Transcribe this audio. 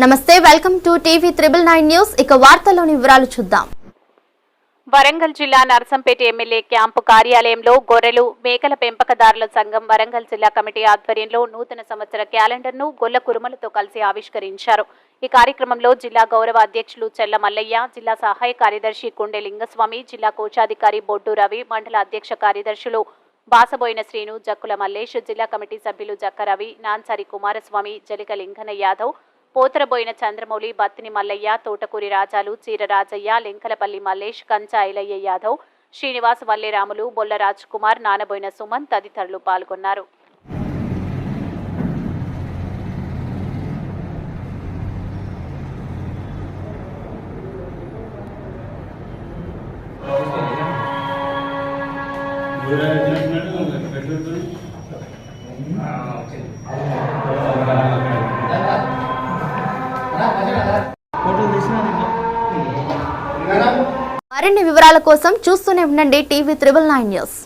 నమస్తే, welcome to TV 999 news. ఇక వార్తల్లోని వివరాలు చూద్దాం. వరంగల్ జిల్లా నర్సంపేట ఎమ్మెల్యే క్యాంపు కార్యాలయంలో గొర్రెలు మేకల పెంపకదారుల సంఘం వరంగల్ జిల్లా కమిటీ ఆధ్వర్యంలో నూతన సంవత్సర క్యాలెండర్ను గొల్ల కురుమలతో కలిసి ఆవిష్కరించారు. ఈ కార్యక్రమంలో జిల్లా గౌరవ అధ్యక్షులు చెల్ల మల్లయ్య, జిల్లా సహాయ కార్యదర్శి కుండే లింగస్వామి, జిల్లా కోశాధికారి బొడ్డు రవి, మండల అధ్యక్ష కార్యదర్శులు బాసబోయిన శ్రీను, జక్కుల మల్లేష్, జిల్లా కమిటీ సభ్యులు జక్క రవి, నాన్సారి కుమారస్వామి, జలిక లింగన యాదవ్, పోతరబోయిన చంద్రమౌళి, బత్తిని మల్లయ్య, తోటకూరి రాజాలు, చీర రాజయ్య, లెంకలపల్లి మల్లేష్, కంచా ఐలయ్య యాదవ్, శ్రీనివాస్, వల్లేరాములు, బొల్ల రాజ్ కుమార్, నానబోయిన సుమన్ తదితరులు పాల్గొన్నారు. మరిన్ని వివరాల కోసం చూస్తూనే ఉండండి టీవీ 999 న్యూస్.